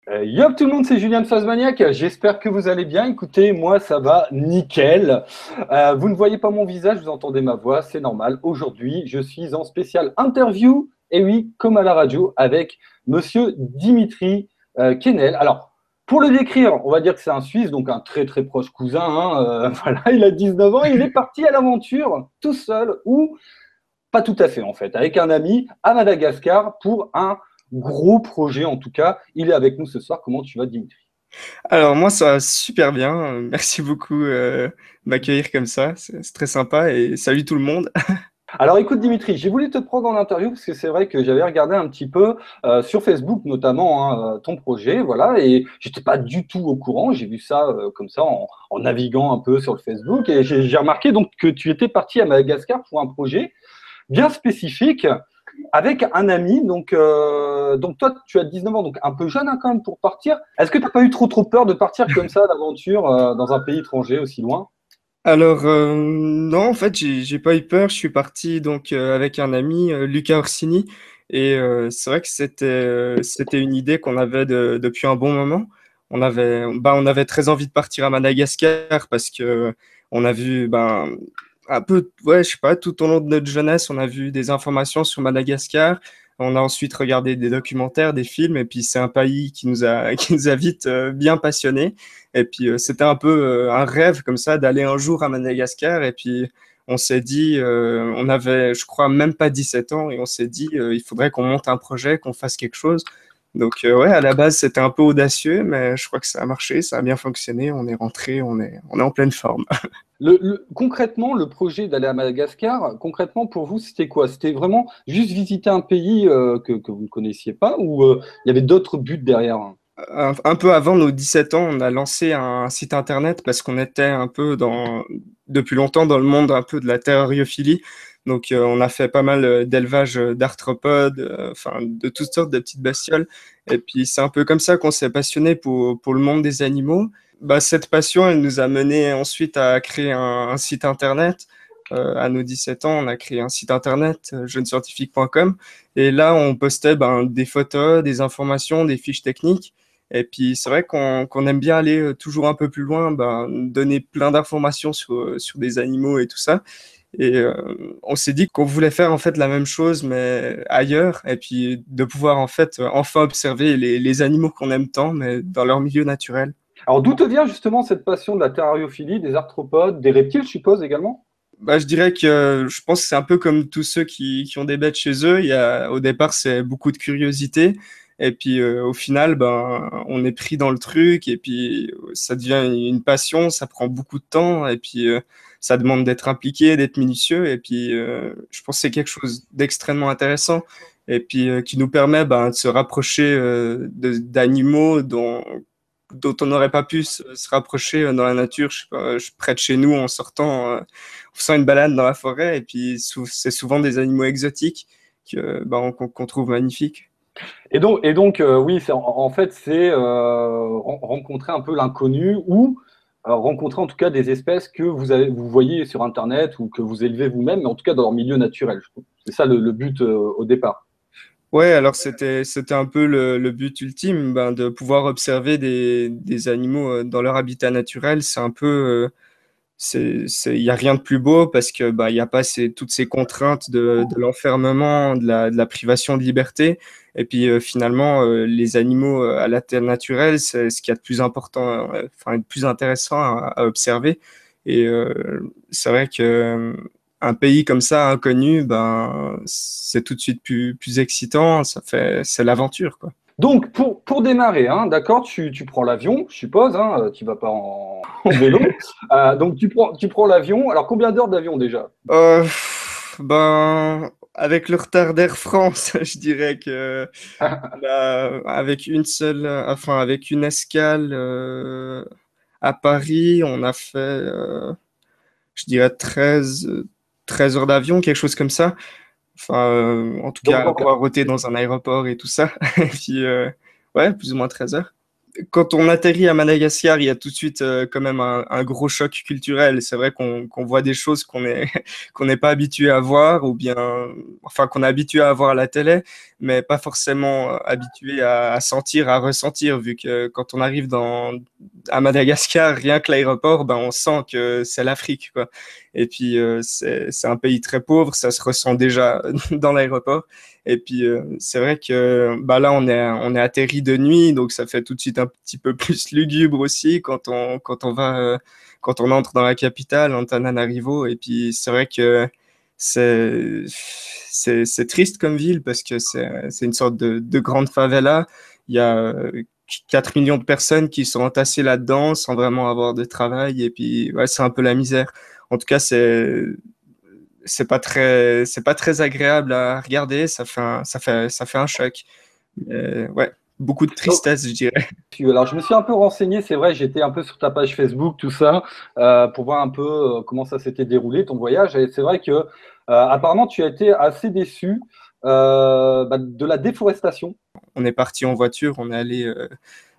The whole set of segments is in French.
Yop tout le monde, c'est Julien de Phasmaniac. J'espère que vous allez bien. Écoutez, moi ça va nickel. Vous ne voyez pas mon visage, vous entendez ma voix, c'est normal. Aujourd'hui, je suis en spécial interview, et oui, comme à la radio, avec monsieur Dimitri Quesnel. Alors, pour le décrire, on va dire que c'est un Suisse, donc un très très proche cousin, hein. Voilà, il a 19 ans, il est parti à l'aventure tout seul, ou pas tout à fait en fait, avec un ami à Madagascar pour un gros projet en tout cas. Il est avec nous ce soir. Comment tu vas, Dimitri? Alors moi ça va super bien, merci beaucoup de m'accueillir comme ça, c'est très sympa et salut tout le monde. Alors écoute Dimitri, j'ai voulu te prendre en interview parce que c'est vrai que j'avais regardé un petit peu sur Facebook notamment, hein, ton projet, voilà, et j'étais pas du tout au courant. J'ai vu ça comme ça en naviguant un peu sur le Facebook et j'ai remarqué donc que tu étais parti à Madagascar pour un projet bien spécifique avec un ami. Donc toi, tu as 19 ans, donc un peu jeune hein, quand même pour partir. Est-ce que tu n'as pas eu trop peur de partir comme ça d'aventure dans un pays étranger aussi loin? Alors non en fait j'ai pas eu peur, je suis parti donc avec un ami Luca Orsini et c'est vrai que c'était une idée qu'on avait depuis un bon moment. On avait très envie de partir à Madagascar parce que on a vu un peu, ouais, je sais pas, tout au long de notre jeunesse, on a vu des informations sur Madagascar. On a ensuite regardé des documentaires, des films, et puis c'est un pays qui nous a, qui nous a vite bien passionnés. Et puis c'était un peu un rêve comme ça d'aller un jour à Madagascar. Et puis on s'est dit, on avait, je crois, même pas 17 ans, et on s'est dit, il faudrait qu'on monte un projet, qu'on fasse quelque chose. Donc ouais, à la base c'était un peu audacieux, mais je crois que ça a marché, ça a bien fonctionné. On est rentré, on est en pleine forme. Concrètement, le projet d'aller à Madagascar, concrètement pour vous, c'était quoi? C'était vraiment juste visiter un pays que vous ne connaissiez pas ou il y avait d'autres buts derrière? Un peu avant nos 17 ans, on a lancé un site internet parce qu'on était un peu depuis longtemps dans le monde un peu de la terrariophilie. Donc, on a fait pas mal d'élevage d'arthropodes, enfin, de toutes sortes de petites bestioles. Et puis, c'est un peu comme ça qu'on s'est passionné pour le monde des animaux. Bah, cette passion, elle nous a mené ensuite à créer un site internet. À nos 17 ans, on a créé un site internet, jeunescientifique.com. Et là, on postait des photos, des informations, des fiches techniques. Et puis, c'est vrai qu'on aime bien aller toujours un peu plus loin, donner plein d'informations sur des animaux et tout ça. Et on s'est dit qu'on voulait faire en fait la même chose, mais ailleurs, et puis de pouvoir en fait enfin observer les animaux qu'on aime tant, mais dans leur milieu naturel. Alors d'où te vient justement cette passion de la terrariophilie, des arthropodes, des reptiles, je suppose également? Bah, je dirais que je pense que c'est un peu comme tous ceux qui ont des bêtes chez eux. Au départ, c'est beaucoup de curiosité. Et puis au final, on est pris dans le truc. Et puis ça devient une passion. Ça prend beaucoup de temps. Et puis ça demande d'être impliqué, d'être minutieux. Et puis je pense que c'est quelque chose d'extrêmement intéressant. Et puis qui nous permet de se rapprocher d'animaux dont on n'aurait pas pu se rapprocher dans la nature, je sais pas, près de chez nous en sortant, en faisant une balade dans la forêt. Et puis c'est souvent des animaux exotiques qu'on trouve magnifiques. Oui, en fait, c'est rencontrer un peu l'inconnu ou rencontrer en tout cas des espèces que vous voyez sur Internet ou que vous élevez vous-même, mais en tout cas dans leur milieu naturel, je trouve. C'est ça le but au départ. Ouais, alors c'était un peu le but ultime, de pouvoir observer des animaux dans leur habitat naturel. C'est un peu il y a rien de plus beau parce que il y a pas toutes ces contraintes de l'enfermement, de la privation de liberté. Et puis finalement, les animaux à la terre naturelle, c'est ce qu'il y a de plus important, enfin de plus intéressant à observer. Et c'est vrai que un pays comme ça inconnu, c'est tout de suite plus excitant. C'est l'aventure, quoi. Donc, pour démarrer, hein, d'accord, tu prends l'avion, je suppose, hein, tu vas pas en vélo. Donc, tu prends l'avion. Alors, combien d'heures d'avion déjà? Avec le retard d'Air France, je dirais que avec une seule, enfin avec une escale à Paris, on a fait, je dirais 13 heures d'avion, quelque chose comme ça. Enfin, en tout cas, Donc, avoir roté dans un aéroport et tout ça. Et puis, ouais, plus ou moins 13 heures. quand on atterrit à Madagascar, il y a tout de suite quand même un gros choc culturel. C'est vrai qu'on voit des choses qu'on n'est pas habitué à voir, ou bien, enfin, qu'on est habitué à voir à la télé, mais pas forcément habitué à sentir, à ressentir, vu que quand on arrive à Madagascar, rien que l'aéroport, ben, on sent que c'est l'Afrique, quoi. Et puis, c'est un pays très pauvre, ça se ressent déjà dans l'aéroport. Et puis, c'est vrai que bah là, on est atterri de nuit, donc ça fait tout de suite un petit peu plus lugubre aussi quand on entre dans la capitale, Antananarivo. Et puis, c'est vrai que c'est, c'est triste comme ville parce que c'est une sorte de grande favela. Il y a 4 millions de personnes qui sont entassées là-dedans sans vraiment avoir de travail. Et puis, ouais, c'est un peu la misère. En tout cas, c'est pas très agréable à regarder. Ça fait un choc. Ouais, beaucoup de Donc, tristesse, je dirais. alors, je me suis un peu renseigné, c'est vrai, j'étais un peu sur ta page Facebook, tout ça, pour voir un peu comment ça s'était déroulé, ton voyage. Et c'est vrai que, apparemment, tu as été assez déçu de la déforestation. On est parti en voiture, on est allé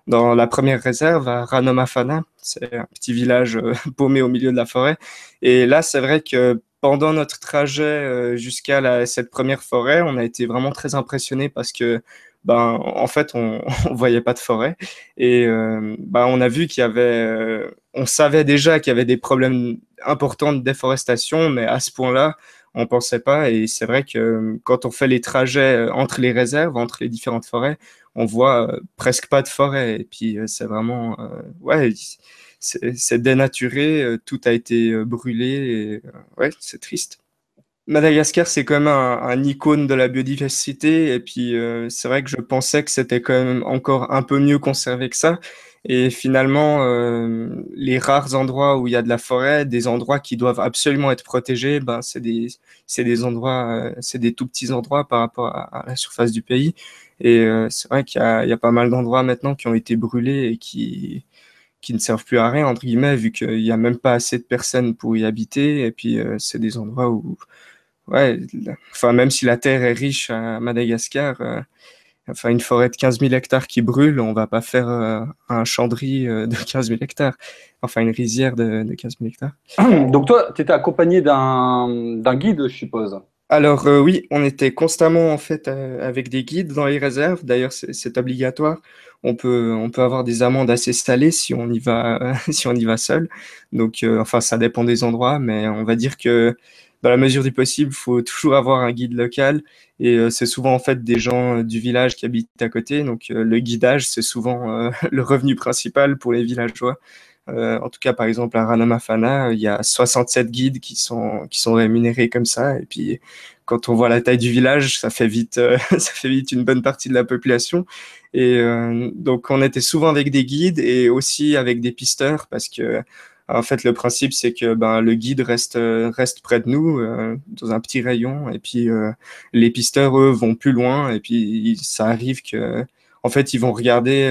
dans la première réserve à Ranomafana. C'est un petit village paumé au milieu de la forêt. Et là, c'est vrai que pendant notre trajet jusqu'à cette première forêt, on a été vraiment très impressionnés parce que, ben, en fait, on voyait pas de forêt. Et ben, on a vu on savait déjà qu'il y avait des problèmes importants de déforestation, mais à ce point-là, on pensait pas. Et c'est vrai que quand on fait les trajets entre les réserves, entre les différentes forêts, on voit presque pas de forêt. Et puis c'est vraiment, ouais, c'est dénaturé, tout a été brûlé. Et, ouais, c'est triste. Madagascar, c'est quand même un icône de la biodiversité. Et puis, c'est vrai que je pensais que c'était quand même encore un peu mieux conservé que ça. Et finalement, les rares endroits où il y a de la forêt, des endroits qui doivent absolument être protégés, ben, c'est des endroits, c'est des tout petits endroits par rapport à la surface du pays. Et c'est vrai il y a pas mal d'endroits maintenant qui ont été brûlés et qui ne servent plus à rien, entre guillemets, vu qu'il n'y a même pas assez de personnes pour y habiter. Et puis, c'est des endroits où ouais, enfin, même si la terre est riche à Madagascar, enfin, une forêt de 15 000 hectares qui brûle, on va pas faire un chandri de 15 000 hectares. Enfin, une rizière de 15 000 hectares. Donc, toi, tu étais accompagné d'un guide, je suppose. Alors, oui, on était constamment en fait avec des guides dans les réserves. D'ailleurs, c'est obligatoire. On peut avoir des amendes assez salées si on y va, si on y va seul. Donc, enfin, ça dépend des endroits, mais on va dire que dans la mesure du possible, il faut toujours avoir un guide local. Et c'est souvent en fait des gens du village qui habitent à côté. Donc, le guidage, c'est souvent le revenu principal pour les villageois. En tout cas, par exemple, à Ranamafana, il y a 67 guides qui sont rémunérés comme ça. Et puis, quand on voit la taille du village, ça fait vite, ça fait vite une bonne partie de la population. Et donc, on était souvent avec des guides et aussi avec des pisteurs parce que, en fait, le principe, c'est que ben, le guide reste près de nous, dans un petit rayon. Et puis, les pisteurs, eux, vont plus loin. Et puis, ça arrive que en fait, ils vont regarder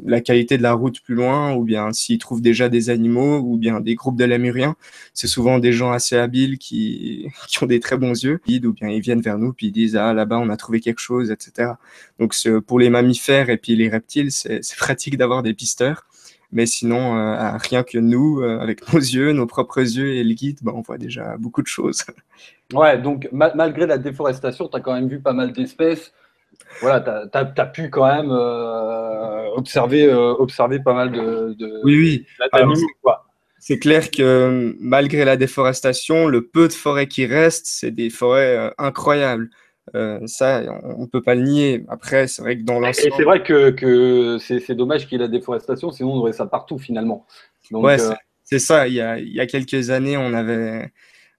la qualité de la route plus loin, ou bien s'ils trouvent déjà des animaux, ou bien des groupes de lémuriens. C'est souvent des gens assez habiles qui ont des très bons yeux, ou bien ils viennent vers nous, puis ils disent, ah, là-bas, on a trouvé quelque chose, etc. Donc, pour les mammifères et puis les reptiles, c'est pratique d'avoir des pisteurs. Mais sinon, rien que nous, avec nos yeux, nos propres yeux et le guide, ben, on voit déjà beaucoup de choses. Ouais, donc malgré la déforestation, tu as quand même vu pas mal d'espèces. Voilà, tu as pu quand même observer pas mal Oui, oui. Alors, d'animaux, quoi. c'est clair que malgré la déforestation, le peu de forêts qui restent, c'est des forêts incroyables. Ça, on ne peut pas le nier. Après, c'est vrai que dans Et c'est l'ensemble, vrai que c'est dommage qu'il y ait la déforestation, sinon on aurait ça partout finalement. Donc, ouais, c'est ça. Il y a quelques années,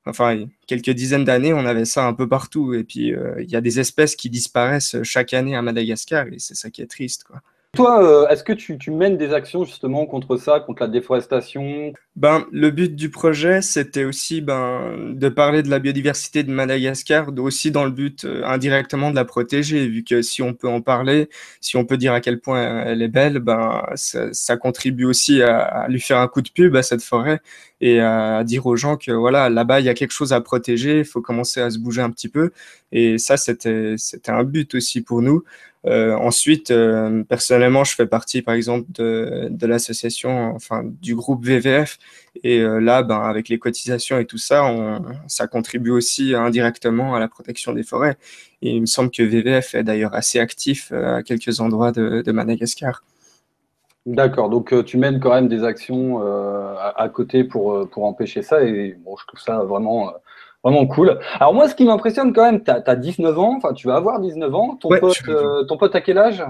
enfin, quelques dizaines d'années, on avait ça un peu partout. Et puis, il y a des espèces qui disparaissent chaque année à Madagascar, et c'est ça qui est triste, quoi. toi, est-ce que tu mènes des actions justement contre ça, contre la déforestation? Ben, le but du projet, c'était aussi ben, de parler de la biodiversité de Madagascar, aussi dans le but indirectement de la protéger, vu que si on peut en parler, si on peut dire à quel point elle est belle, ben, ça contribue aussi à lui faire un coup de pub à cette forêt et à dire aux gens que voilà, là-bas, il y a quelque chose à protéger, il faut commencer à se bouger un petit peu. Et ça, c'était un but aussi pour nous. Ensuite, personnellement, je fais partie, par exemple, de l'association, enfin, du groupe VVF. Et là, ben, avec les cotisations et tout ça, ça contribue aussi indirectement à la protection des forêts. Et il me semble que VVF est d'ailleurs assez actif à quelques endroits de Madagascar. D'accord, donc tu mènes quand même des actions à côté pour empêcher ça, et bon, je trouve ça vraiment cool. Alors moi, ce qui m'impressionne quand même, tu as 19 ans, enfin tu vas avoir 19 ans, Ouais, ton pote à quel âge?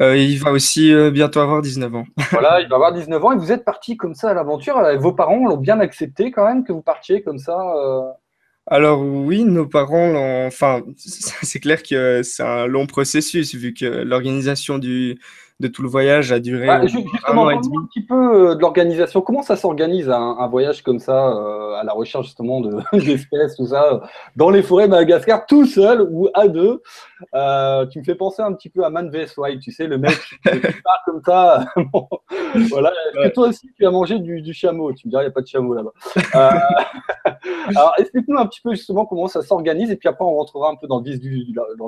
il va aussi bientôt avoir 19 ans. Voilà, il va avoir 19 ans, et vous êtes parti comme ça à l'aventure, vos parents l'ont bien accepté quand même que vous partiez comme ça Alors oui, nos parents enfin, c'est clair que c'est un long processus vu que l'organisation de tout le voyage a duré Bah, au moins un justement, an et parle-moi un demi. petit peu de l'organisation. Comment ça s'organise un voyage comme ça, à la recherche justement d'espèces, tout ça, dans les forêts de Madagascar, tout seul ou à deux? Tu me fais penser un petit peu à Man vs Wild, tu sais, le mec qui part comme ça. Bon, voilà. Est-ce que Ouais. toi aussi tu as mangé du chameau? Tu me diras, il n'y a pas de chameau là-bas. Alors, explique-nous un petit peu justement comment ça s'organise, et puis après on rentrera un peu dans le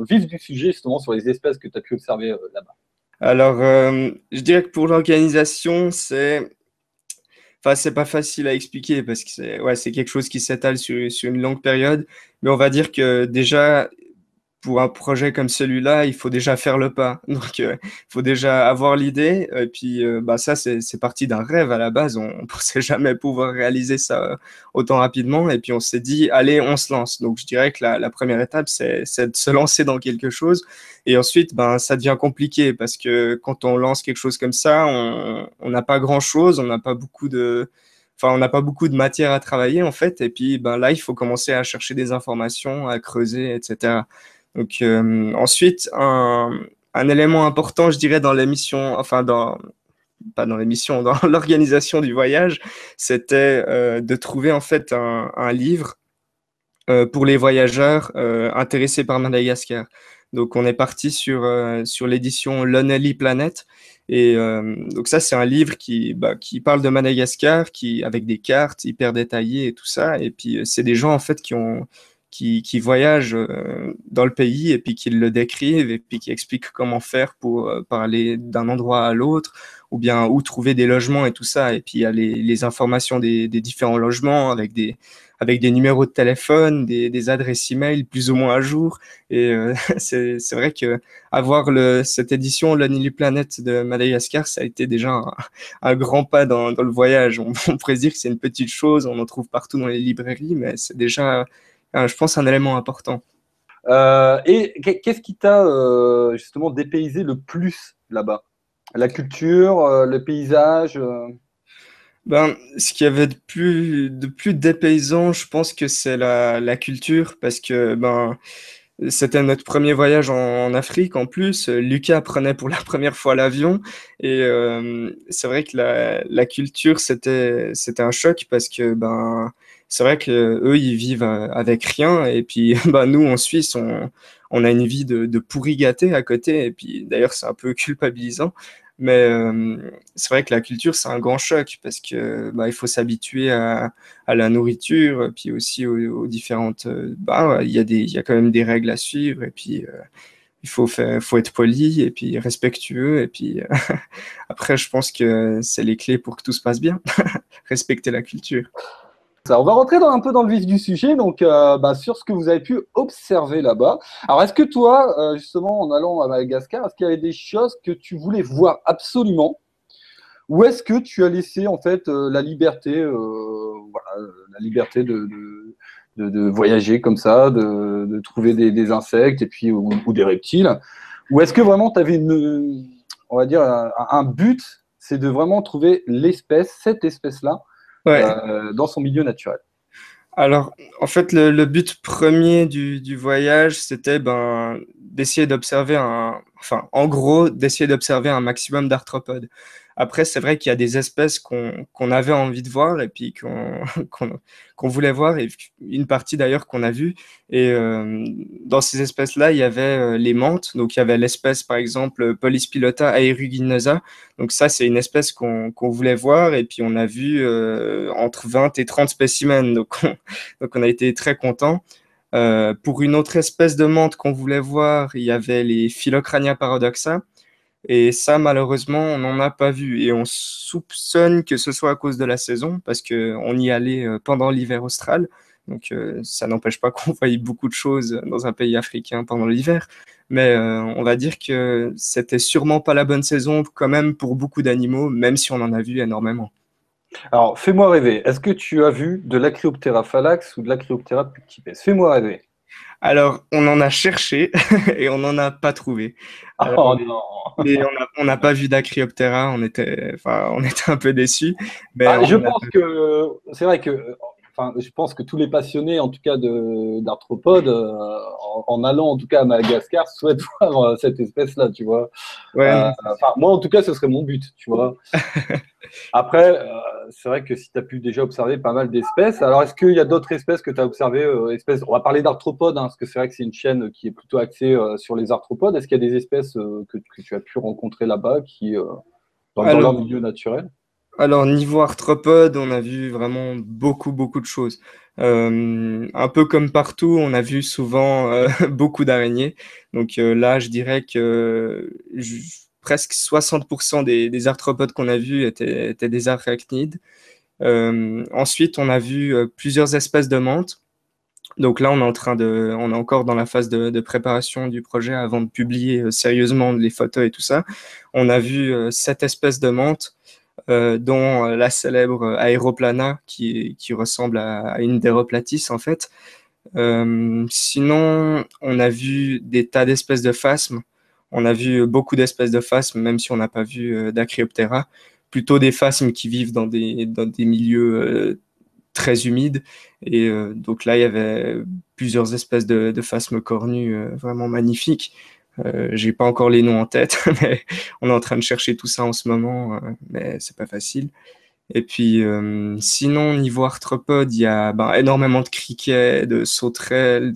vif du sujet, justement sur les espèces que tu as pu observer là-bas. Alors, je dirais que pour l'organisation, enfin, c'est pas facile à expliquer parce que c'est quelque chose qui s'étale sur une longue période. Mais on va dire que déjà, pour un projet comme celui-là, il faut déjà faire le pas. Donc, il faut déjà avoir l'idée. Et puis, bah, ça, c'est parti d'un rêve à la base. On ne pensait jamais pouvoir réaliser ça autant rapidement. Et puis, on s'est dit, allez, on se lance. Donc, je dirais que la première étape, c'est de se lancer dans quelque chose. Et ensuite, ben, ça devient compliqué parce que quand on lance quelque chose comme ça, on n'a pas grand-chose. On n'a pas beaucoup de... Enfin, on n'a pas beaucoup de matière à travailler, en fait. Et puis, ben, là, il faut commencer à chercher des informations, à creuser, etc. Donc ensuite, un élément important, je dirais, dans l'émission, enfin pas dans l'émission, dans l'organisation du voyage, c'était de trouver en fait un livre pour les voyageurs intéressés par Madagascar. Donc on est parti sur l'édition Lonely Planet. Et donc ça, c'est un livre qui parle de Madagascar, avec des cartes hyper détaillées et tout ça. Et puis c'est des gens en fait qui voyagent dans le pays et puis qui le décrivent et puis qui expliquent comment faire pour parler d'un endroit à l'autre ou bien où trouver des logements et tout ça. Et puis il y a les informations des différents logements avec des numéros de téléphone, des adresses email plus ou moins à jour. Et c'est vrai que avoir cette édition Lonely Planet de Madagascar, ça a été déjà un grand pas dans le voyage. On pourrait se dire que c'est une petite chose, on en trouve partout dans les librairies, mais c'est déjà, je pense, un élément important. Et qu'est-ce qui t'a justement dépaysé le plus là-bas? La culture, le paysage Ben, ce qu'il y avait de plus dépaysant, je pense que c'est la culture, parce que ben, c'était notre premier voyage en Afrique en plus. Lucas prenait pour la première fois l'avion et c'est vrai que la culture c'était un choc parce que ben c'est vrai que eux ils vivent avec rien et puis ben nous en Suisse on a une vie de pourri gâté à côté et puis d'ailleurs c'est un peu culpabilisant. Mais c'est vrai que la culture, c'est un grand choc parce que bah, il faut s'habituer à la nourriture, puis aussi aux différentes. Bah, ouais, il y a quand même des règles à suivre, et puis faut être poli, et puis respectueux, et puis après, je pense que c'est les clés pour que tout se passe bien. Respecter la culture. On va rentrer un peu dans le vif du sujet, donc bah, sur ce que vous avez pu observer là-bas. Alors, est-ce que toi, justement, en allant à Madagascar, est-ce qu'il y avait des choses que tu voulais voir absolument, ou est-ce que tu as laissé en fait la liberté, la liberté de voyager comme ça, de trouver des insectes et puis ou des reptiles, ou est-ce que vraiment tu avais on va dire un but, c'est de vraiment trouver cette espèce-là, Ouais. dans son milieu naturel. Alors, en fait, le but premier du voyage, c'était ben, d'essayer d'observer enfin, en gros, d'essayer d'observer un maximum d'arthropodes. Après, c'est vrai qu'il y a des espèces qu'on avait envie de voir et puis qu'on voulait voir, et une partie d'ailleurs qu'on a vue. Et dans ces espèces-là, il y avait les mantes. Donc, il y avait l'espèce, par exemple, Polyspilota aeruginosa. Donc, ça, c'est une espèce qu'on voulait voir. Et puis, on a vu entre 20 et 30 spécimens. Donc, on a été très contents. Pour une autre espèce de menthe qu'on voulait voir, il y avait les Philocrania paradoxa. Et ça, malheureusement, on n'en a pas vu. Et on soupçonne que ce soit à cause de la saison, parce qu'on y allait pendant l'hiver austral. Donc, ça n'empêche pas qu'on voyait beaucoup de choses dans un pays africain pendant l'hiver. Mais on va dire que c'était sûrement pas la bonne saison quand même pour beaucoup d'animaux, même si on en a vu énormément. Alors, fais-moi rêver. Est-ce que tu as vu de l'Acryoptera phallax ou de l'Acryoptera puctipes? Fais-moi rêver. Alors, on en a cherché et on n'en a pas trouvé. Alors, Oh non. on n'a pas vu d'Acryoptera, on était un peu déçus, mais Je on a. pense que c'est vrai que, enfin, je pense que tous les passionnés, en tout cas d'arthropodes, en allant en tout cas à Madagascar, souhaitent voir cette espèce-là, tu vois. Ouais, non, c'est sûr. Enfin, moi, en tout cas, ce serait mon but, tu vois. Après, c'est vrai que si tu as pu déjà observer pas mal d'espèces, alors est-ce qu'il y a d'autres espèces que tu as observées, espèces, on va parler d'arthropodes, hein, parce que c'est vrai que c'est une chaîne qui est plutôt axée sur les arthropodes. Est-ce qu'il y a des espèces que tu as pu rencontrer là-bas qui, dans leur Alors, milieu naturel? alors, niveau arthropode, on a vu vraiment beaucoup, beaucoup de choses. Un peu comme partout, on a vu souvent beaucoup d'araignées. Donc là, je dirais que presque 60% des arthropodes qu'on a vus étaient des arachnides. Ensuite, on a vu plusieurs espèces de menthes. Donc là, on est encore dans la phase de préparation du projet avant de publier sérieusement les photos et tout ça. On a vu 7 espèces de menthes, dont la célèbre Aeroplana qui ressemble à une Deroplatis en fait. Sinon, on a vu des tas d'espèces de phasmes. On a vu beaucoup d'espèces de phasmes, même si on n'a pas vu d'Acryoptera. Plutôt des phasmes qui vivent dans des milieux très humides. Et donc là, il y avait plusieurs espèces de phasmes cornus vraiment magnifiques. J'ai pas encore les noms en tête, mais on est en train de chercher tout ça en ce moment, mais c'est pas facile. Et puis, sinon, niveau arthropodes, il y a énormément de criquets, de sauterelles,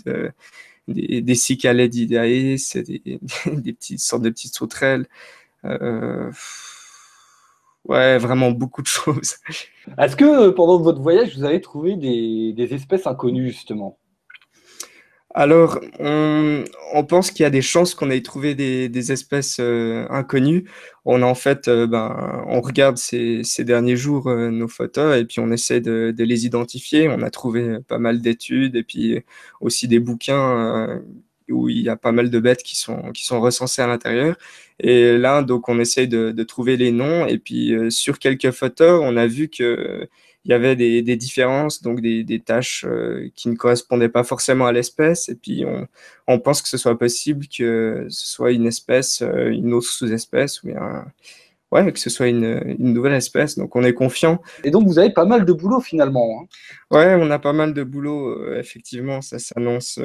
des Cicaletidae, c'est des petites sortes de petites sauterelles. Euh, ouais, vraiment beaucoup de choses. Est-ce que pendant votre voyage, vous avez trouvé des espèces inconnues, justement? Alors, on pense qu'il y a des chances qu'on ait trouvé des espèces inconnues. On a en fait, on regarde ces derniers jours nos photos et puis on essaie de les identifier. On a trouvé pas mal d'études et puis aussi des bouquins où il y a pas mal de bêtes qui sont recensées à l'intérieur. Et là, donc, on essaye de trouver les noms et puis sur quelques photos, on a vu que il y avait des différences, donc des tâches qui ne correspondaient pas forcément à l'espèce. Et puis, on pense que ce soit possible que ce soit une espèce, une autre sous-espèce, ou bien, ouais, que ce soit une nouvelle espèce. Donc, on est confiant. Et donc, vous avez pas mal de boulot, finalement, hein. Ouais, on a pas mal de boulot, effectivement. Ça s'annonce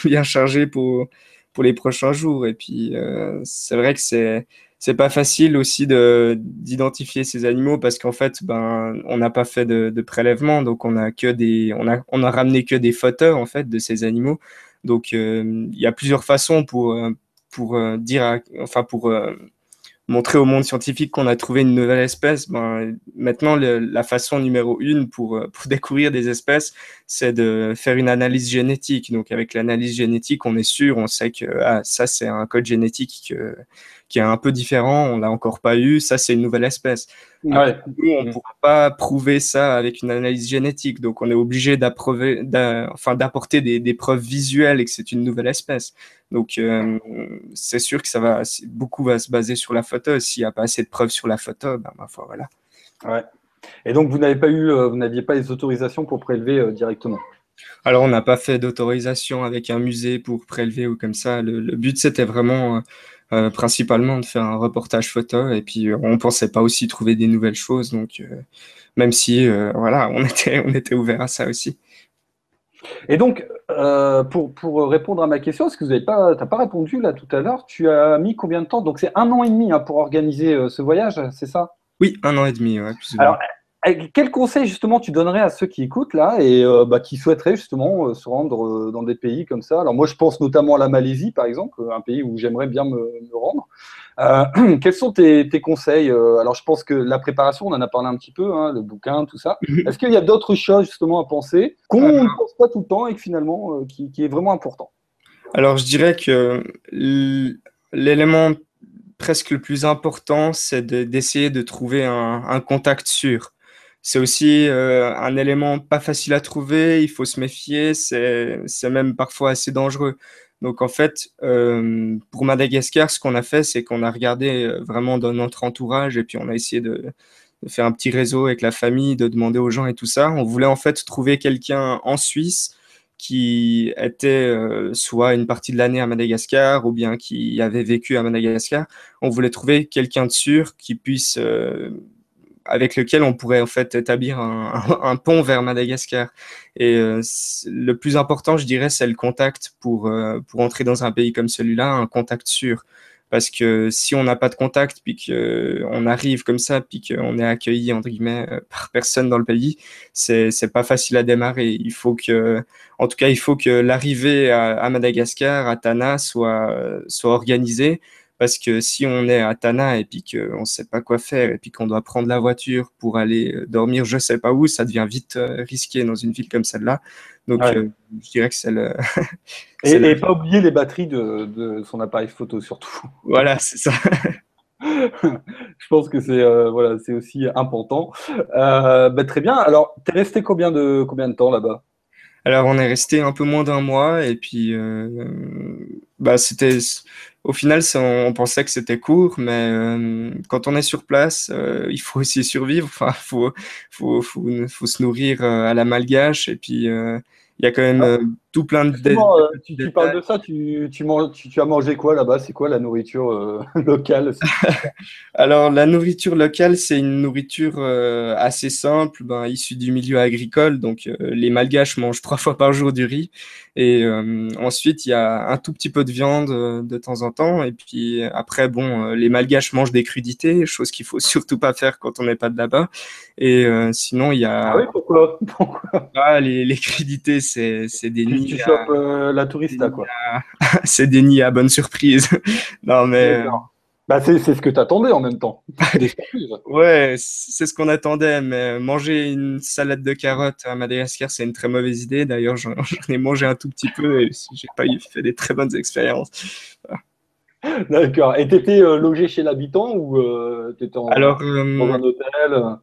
bien chargé pour les prochains jours. Et puis, c'est vrai que c'est pas facile aussi d'identifier ces animaux parce qu'en fait, on n'a pas fait de prélèvement, donc on a ramené que des photos en fait de ces animaux. Donc, il y a plusieurs façons pour montrer au monde scientifique qu'on a trouvé une nouvelle espèce. Maintenant, la façon numéro une pour découvrir des espèces, c'est de faire une analyse génétique. Donc, avec l'analyse génétique, on est sûr, on sait que ça, c'est un code génétique qui est un peu différent, on l'a encore pas eu, ça, c'est une nouvelle espèce. Après, Ouais. nous, on ne pourra pas prouver ça avec une analyse génétique. Donc, on est obligé d'apporter des preuves visuelles et que c'est une nouvelle espèce. Donc, c'est sûr que beaucoup va se baser sur la photo. S'il n'y a pas assez de preuves sur la photo, ma foi, voilà. Ouais. Et donc, vous n'aviez pas les autorisations pour prélever directement. Alors, on n'a pas fait d'autorisation avec un musée pour prélever ou comme ça. Le but, c'était vraiment principalement de faire un reportage photo. Et puis, on pensait pas aussi trouver des nouvelles choses. Donc, même si, voilà, on était ouvert à ça aussi. Et donc, pour répondre à ma question, parce que t'as pas répondu là tout à l'heure, tu as mis combien de temps? Donc, c'est 1 an et demi hein, pour organiser ce voyage, c'est ça? Oui, 1 an et demi, ouais, plus ou Alors, moins. Quel conseil justement tu donnerais à ceux qui écoutent là et qui souhaiteraient justement se rendre dans des pays comme ça? Alors moi je pense notamment à la Malaisie par exemple, un pays où j'aimerais bien me rendre. Quels sont tes conseils? Alors je pense que la préparation, on en a parlé un petit peu, hein, le bouquin, tout ça. Est-ce qu'il y a d'autres choses justement à penser qu'on ne pense pas tout le temps et que finalement qui est vraiment important? Alors, je dirais que l'élément presque le plus important, c'est d'essayer de trouver un contact sûr. C'est aussi un élément pas facile à trouver, il faut se méfier, c'est même parfois assez dangereux. Donc en fait, pour Madagascar, ce qu'on a fait, c'est qu'on a regardé vraiment dans notre entourage et puis on a essayé de faire un petit réseau avec la famille, de demander aux gens et tout ça. On voulait en fait trouver quelqu'un en Suisse qui était soit une partie de l'année à Madagascar ou bien qui avait vécu à Madagascar. On voulait trouver quelqu'un de sûr qui puisse, avec lequel on pourrait en fait établir un pont vers Madagascar. Et le plus important, je dirais, c'est le contact pour entrer dans un pays comme celui-là, un contact sûr. Parce que si on n'a pas de contact, puis qu'on arrive comme ça, puis qu'on est accueilli, entre guillemets, par personne dans le pays, c'est pas facile à démarrer. En tout cas, il faut que l'arrivée à Madagascar, à Tana, soit organisée. Parce que si on est à Tana et puis qu'on ne sait pas quoi faire et puis qu'on doit prendre la voiture pour aller dormir je ne sais pas où, ça devient vite risqué dans une ville comme celle-là. Donc, Ouais. je dirais que c'est le... Et pas oublier les batteries de son appareil photo surtout. Voilà, c'est ça. Je pense que voilà, c'est aussi important. Très bien. Alors, t'es resté combien de temps là-bas? Alors, on est resté un peu moins d'un mois et puis, au final, on pensait que c'était court, mais quand on est sur place, il faut aussi survivre. Enfin, faut se nourrir à la malgache et puis il y a quand même tout plein Justement, de petits tu parles détails. de ça, tu as mangé quoi là-bas? C'est quoi la nourriture locale? Alors, la nourriture locale, c'est une nourriture assez simple, issue du milieu agricole. Donc, les Malgaches mangent 3 fois par jour du riz. Et ensuite, il y a un tout petit peu de viande de temps en temps. Et puis après, bon, les Malgaches mangent des crudités, chose qu'il faut surtout pas faire quand on n'est pas de là-bas. Et sinon, il y Ah oui, a pourquoi? les crudités, c'est des Tu nids chopes la tourista, quoi. c'est des nids à bonne surprise. Non, mais D'accord. C'est ce que t'attendais en même temps. Des surprises. ouais, c'est ce qu'on attendait, mais manger une salade de carottes à Madagascar, c'est une très mauvaise idée. D'ailleurs, j'en ai mangé un tout petit peu et j'ai pas eu fait des très bonnes expériences. D'accord. Et t'étais logé chez l'habitant ou t'étais Alors, dans un hôtel?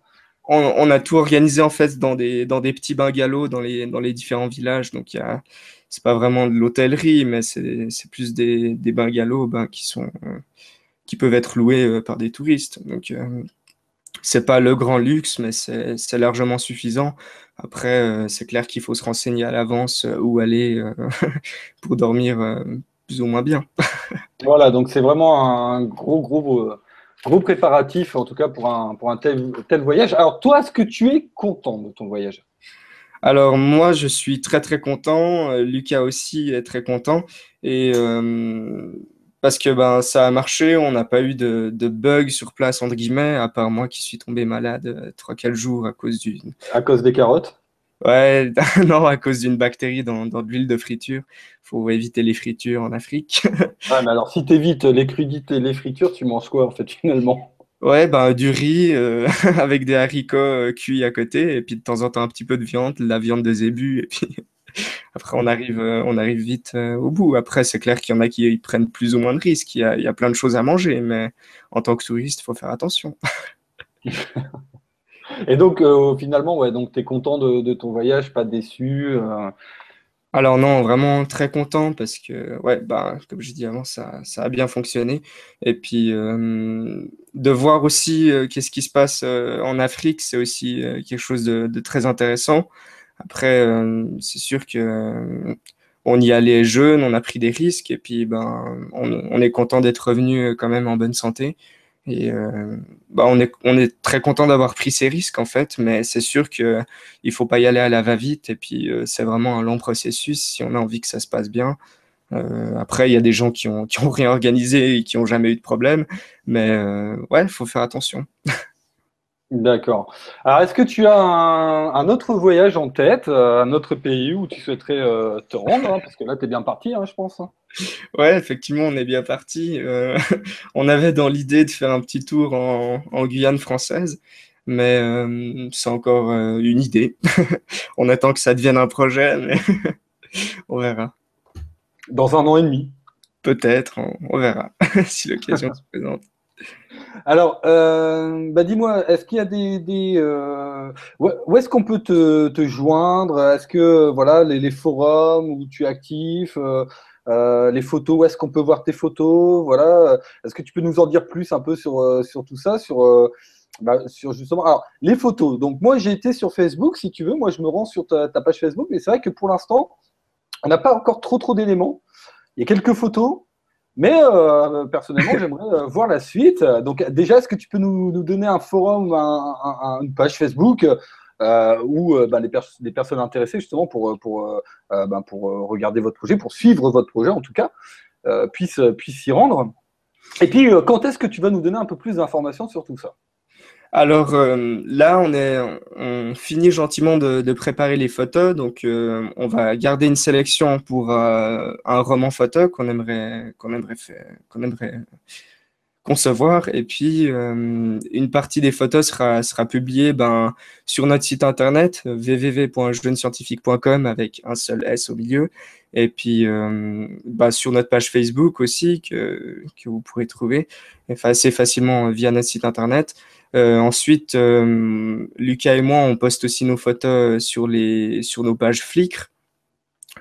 on a tout organisé en fait dans des petits bungalows dans les différents villages. Donc, c'est pas vraiment de l'hôtellerie, mais c'est plus des bungalows qui peuvent être loués par des touristes. Donc, c'est pas le grand luxe, mais c'est largement suffisant. Après, c'est clair qu'il faut se renseigner à l'avance où aller pour dormir plus ou moins bien. Voilà, donc c'est vraiment un gros préparatif, en tout cas pour un tel voyage. Alors toi, est-ce que tu es content de ton voyage? Alors moi, je suis très très content. Lucas aussi est très content et parce que ça a marché, on n'a pas eu de bugs sur place entre guillemets, à part moi qui suis tombé malade 3-4 jours à cause d'une À cause des carottes? ouais non à cause d'une bactérie dans de l'huile de friture. Faut éviter les fritures en Afrique. Ouais, mais alors si t'évites les crudités, les fritures, tu manges quoi en fait finalement? Ouais, du riz avec des haricots cuits à côté, et puis de temps en temps un petit peu de viande, la viande de zébu, et puis après on arrive vite au bout. Après, c'est clair qu'il y en a qui y prennent plus ou moins de risques. Il y a plein de choses à manger, mais en tant que touriste, il faut faire attention. Et donc finalement, ouais, donc t'es content de ton voyage, pas déçu. Alors non, vraiment très content parce que, ouais, comme j'ai dit avant, ça a bien fonctionné. Et puis, de voir aussi qu'est-ce qui se passe en Afrique, c'est aussi quelque chose de très intéressant. Après, c'est sûr que on y allait jeune, on a pris des risques et puis on est content d'être revenu quand même en bonne santé. Et on est très content d'avoir pris ces risques en fait, mais c'est sûr que il faut pas y aller à la va-vite et puis c'est vraiment un long processus si on a envie que ça se passe bien. Après, il y a des gens qui ont rien organisé et qui ont jamais eu de problème, mais ouais, il faut faire attention. D'accord. Alors, est-ce que tu as un autre voyage en tête, un autre pays où tu souhaiterais te rendre, hein, parce que là, tu es bien parti, hein, je pense, hein. Ouais, effectivement, on est bien parti. On avait dans l'idée de faire un petit tour en Guyane française, mais c'est encore une idée. On attend que ça devienne un projet, mais on verra. Dans un an et demi. Peut-être, on verra si l'occasion se présente. Alors, bah dis-moi, est-ce qu'il y a où est-ce qu'on peut te joindre? Est-ce que voilà les forums où tu es actif, les photos, où est-ce qu'on peut voir tes photos? Voilà, est-ce que tu peux nous en dire plus un peu sur tout ça, sur justement. Alors, les photos. Donc moi, j'ai été sur Facebook, si tu veux. Moi, je me rends sur ta page Facebook, mais c'est vrai que pour l'instant, on n'a pas encore trop d'éléments. Il y a quelques photos. Mais personnellement, j'aimerais voir la suite. Donc déjà, est-ce que tu peux nous donner un forum, une page Facebook où bah, les personnes intéressées justement pour regarder votre projet, pour suivre votre projet en tout cas, puissent s'y rendre. Et puis, quand est-ce que tu vas nous donner un peu plus d'informations sur tout ça? Alors là, on finit gentiment de préparer les photos, donc on va garder une sélection pour un roman photo qu'on aimerait concevoir. Et puis, une partie des photos sera publiée sur notre site internet www.jeune-scientifique.com avec un seul S au milieu. Et puis, sur notre page Facebook aussi que vous pourrez trouver enfin, assez facilement via notre site internet. Ensuite, Lucas et moi, on poste aussi nos photos sur nos pages Flickr.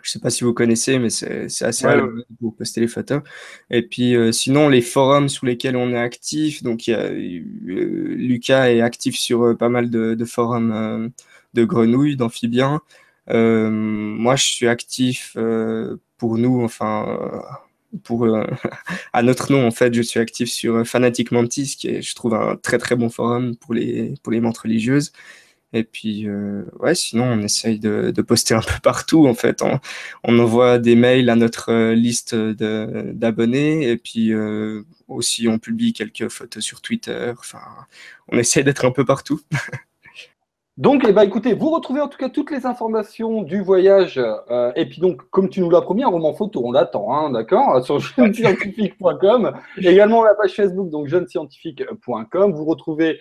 Je ne sais pas si vous connaissez, mais c'est assez Ouais, agréable pour poster les photos. Et puis, sinon, les forums sur lesquels on est actif, donc Lucas est actif sur pas mal de forums de grenouilles, d'amphibiens. Moi, je suis actif pour nous, pour à notre nom, en fait, je suis actif sur Fanatic Mantis, qui est, je trouve, un très très bon forum pour les mentes religieuses. Et puis, ouais, sinon, on essaye de poster un peu partout, en fait. On envoie des mails à notre liste d'abonnés. Et puis, aussi, on publie quelques photos sur Twitter. Enfin, on essaye d'être un peu partout. donc, eh ben, écoutez, vous retrouvez en tout cas toutes les informations du voyage. Et puis donc, comme tu nous l'as promis, un roman photo, on l'attend, hein, d'accord, sur jeunescientifique.com. Également la page Facebook, donc jeunescientifique.com. Vous retrouvez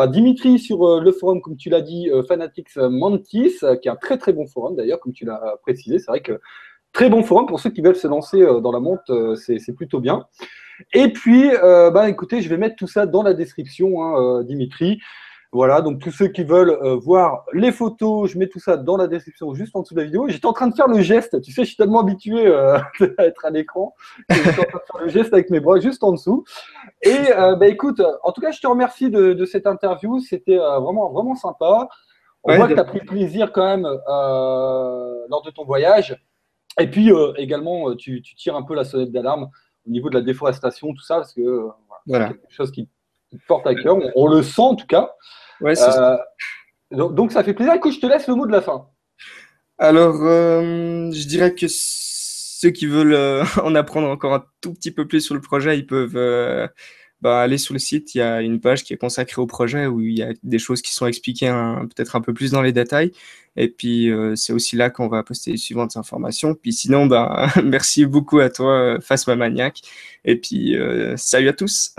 Dimitri sur le forum, comme tu l'as dit, Fanatics Mantis, qui est un très très bon forum d'ailleurs, comme tu l'as précisé. C'est vrai que très bon forum pour ceux qui veulent se lancer dans la monte, c'est plutôt bien. Et puis, écoutez, je vais mettre tout ça dans la description, hein, Dimitri. Voilà, donc tous ceux qui veulent voir les photos, je mets tout ça dans la description juste en dessous de la vidéo. J'étais en train de faire le geste, tu sais, je suis tellement habitué à être à l'écran que j'étais en train de faire le geste avec mes bras juste en dessous. Et écoute, en tout cas, je te remercie de cette interview, c'était vraiment, vraiment sympa. On Ouais, voit que tu as pris plaisir quand même lors de ton voyage. Et puis également, tu tires un peu la sonnette d'alarme au niveau de la déforestation, tout ça, parce que voilà, c'est voilà. quelque chose qui te porte à cœur. On le sent en tout cas. Ouais, c'est Euh, donc, ça fait plaisir. Écoute, je te laisse le mot de la fin. Alors, je dirais que ceux qui veulent en apprendre encore un tout petit peu plus sur le projet, ils peuvent aller sur le site. Il y a une page qui est consacrée au projet où il y a des choses qui sont expliquées peut-être un peu plus dans les détails. Et puis, c'est aussi là qu'on va poster les suivantes informations. Puis sinon, merci beaucoup à toi, Phasma Maniac. Et puis, salut à tous.